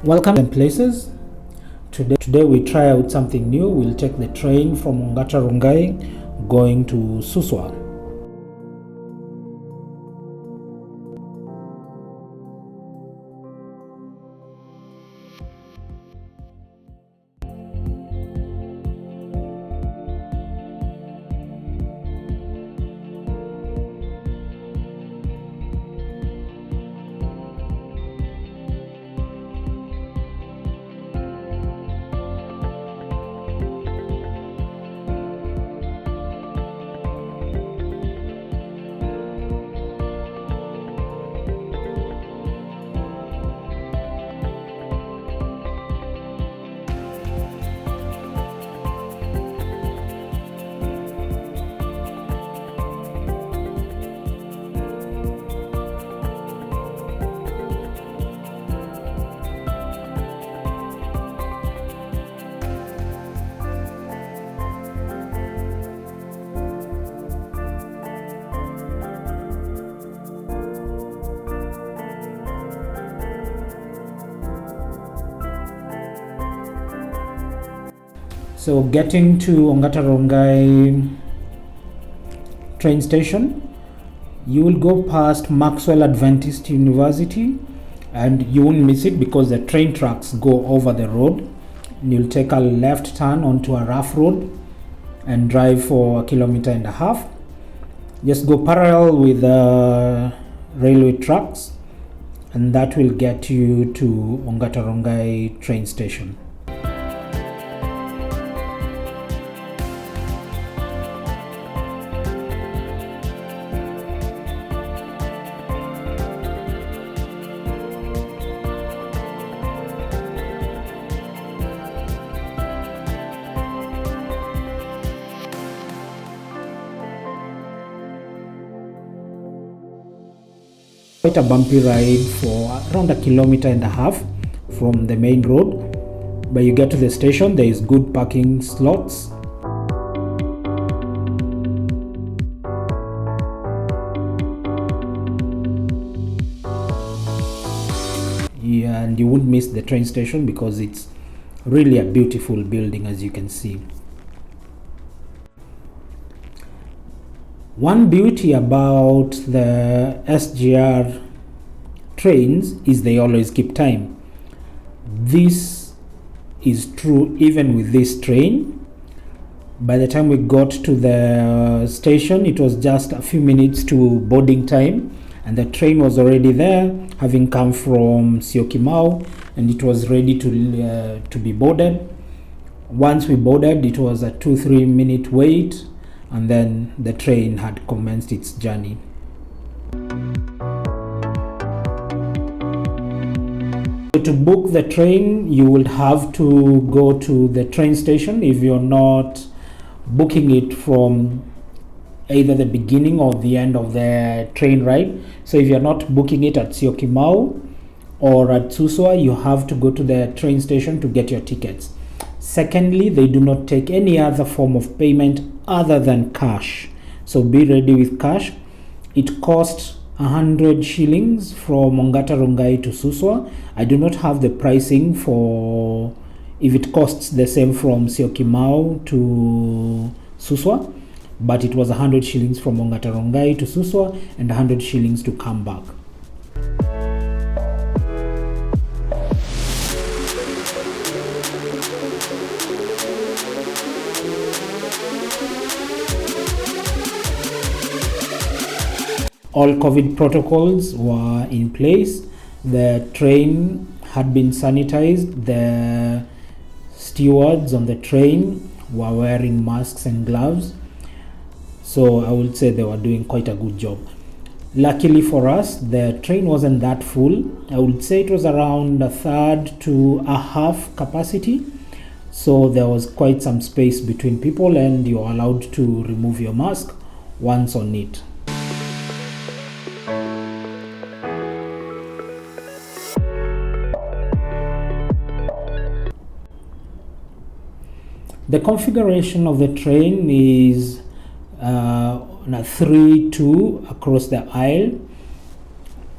Welcome to places. Today we try out something new. We'll take the train from Ongata Rongai going to Suswa. So getting to Ongata Rongai train station, you will go past Maxwell Adventist University and you won't miss it because the train tracks go over the road. You'll take a left turn onto a rough road and drive for 1.5 kilometers. Just go parallel with the railway tracks and that will get you to Ongata Rongai train station. Quite a bumpy ride for around 1.5 kilometers from the main road, but you get to the station, there is good parking slots. Yeah, and you won't miss the train station because it's really a beautiful building, as you can see. One beauty about the SGR trains is they always keep time. This is true even with this train. By the time we got to the station, it was just a few minutes to boarding time and the train was already there, having come from Syokimau, and it was ready to be boarded. Once we boarded, it was a 2-3 minute wait, and then the train had commenced its journey. To book the train, you would have to go to the train station if you're not booking it from either the beginning or the end of the train ride. So if you're not booking it at Syokimau or at Suswa, you have to go to the train station to get your tickets. Secondly, they do not take any other form of payment other than cash. So be ready with cash. It costs 100 shillings from Ongata Rongai to Suswa. I do not have the pricing for if it costs the same from Syokimau to Suswa, but it was 100 shillings from Ongata Rongai to Suswa and 100 shillings to come back. All COVID protocols were in place. The train had been sanitized. The stewards on the train were wearing masks and gloves. So I would say they were doing quite a good job. Luckily for us, the train wasn't that full. I would say it was around 1/3 to 1/2 capacity. So there was quite some space between people and you're allowed to remove your mask once on it. The configuration of the train is on a 3-2 across the aisle.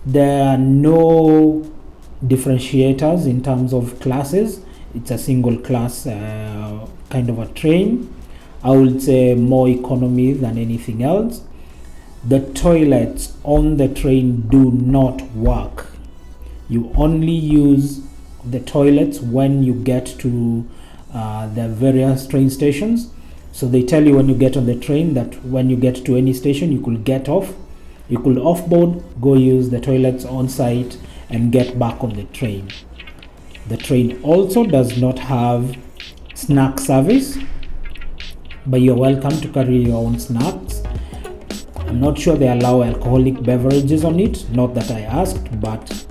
There are no differentiators in terms of classes. It's a single class kind of a train. I would say more economy than anything else. The toilets on the train do not work. You only use the toilets when you get to the various train stations. So they tell you when you get on the train that when you get to any station, you could get off, you could offboard, go use the toilets on site, and get back on the train. The train also does not have snack service, but you're welcome to carry your own snacks. I'm not sure they allow alcoholic beverages on it, not that I asked, but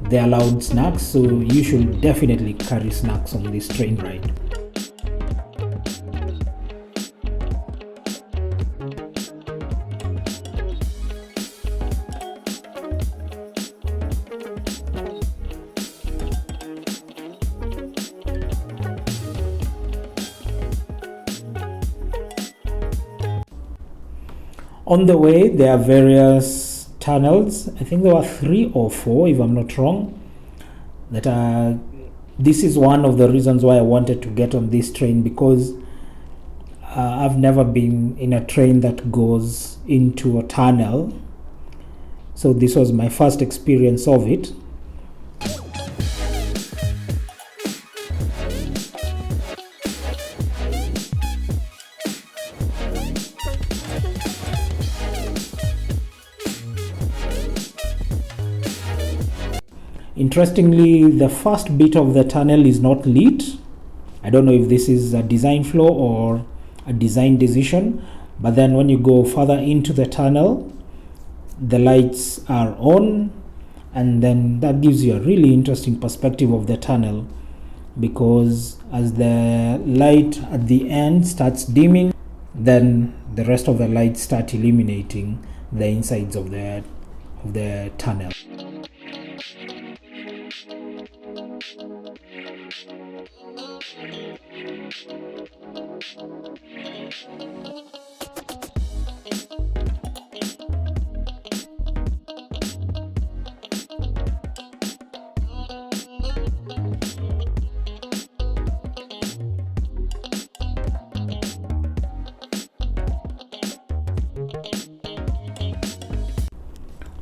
they allowed snacks, so you should definitely carry snacks on this train ride. On the way, there are various tunnels. I think there were 3 or 4, if I'm not wrong. This is one of the reasons why I wanted to get on this train, because I've never been in a train that goes into a tunnel. So this was my first experience of it. Interestingly, the first bit of the tunnel is not lit. I don't know if this is a design flaw or a design decision, but then when you go further into the tunnel, the lights are on, and then that gives you a really interesting perspective of the tunnel, because as the light at the end starts dimming, then the rest of the lights start illuminating the insides of the tunnel.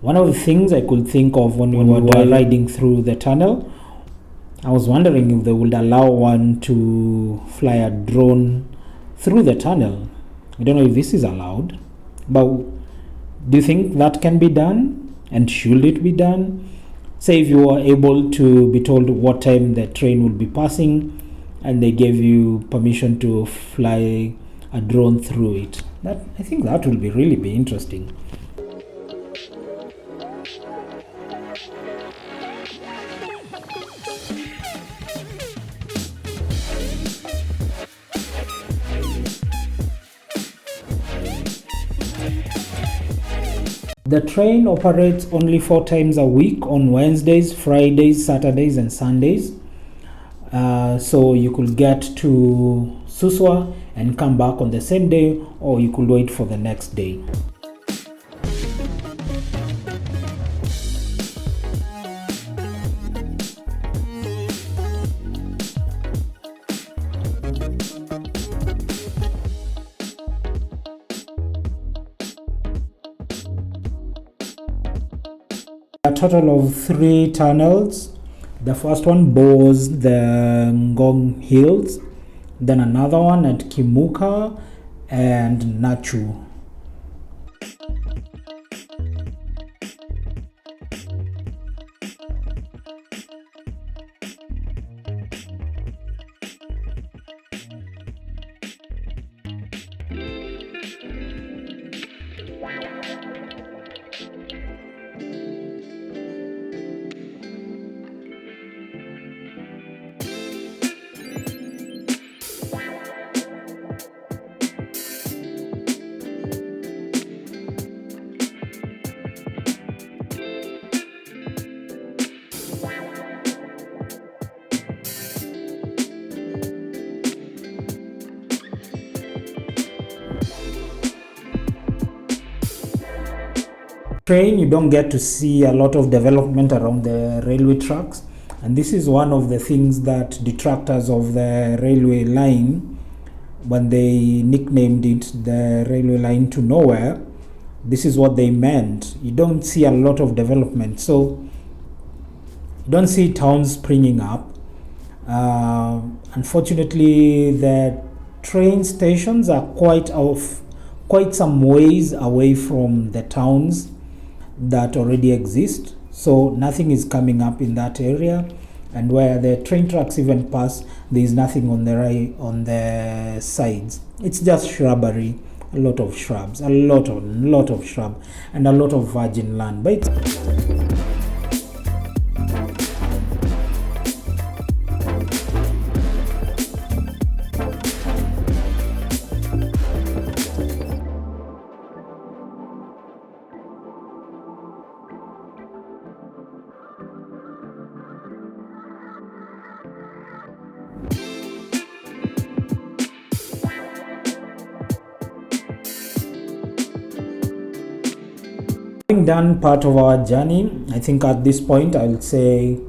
One of the things I could think of when we were riding through the tunnel, I was wondering if they would allow one to fly a drone through the tunnel. I don't know if this is allowed, but do you think that can be done? And should it be done? Say if you were able to be told what time the train would be passing, and they gave you permission to fly a drone through it. I think that will really be interesting. The train operates only 4 times a week, on Wednesdays, Fridays, Saturdays, and Sundays. So you could get to Suswa and come back on the same day, or you could wait for the next day. A total of 3 tunnels. The first one bores the Ngong Hills, then another one at Kimuka and Nachu. Train, you don't get to see a lot of development around the railway tracks. And this is one of the things that detractors of the railway line, when they nicknamed it the railway line to nowhere, this is what they meant. You don't see a lot of development, so you don't see towns springing up. Unfortunately, the train stations are quite some ways away from the towns that already exist, so nothing is coming up in that area. And where the train tracks even pass, there is nothing on the sides. It's just shrubbery, a lot of shrubs, a lot of shrub, and a lot of virgin land. But having done part of our journey, I think at this point I'll say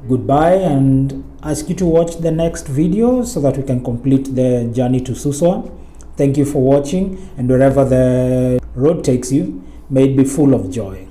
goodbye and ask you to watch the next video so that we can complete the journey to Suswa. Thank you for watching, and wherever the road takes you, may it be full of joy.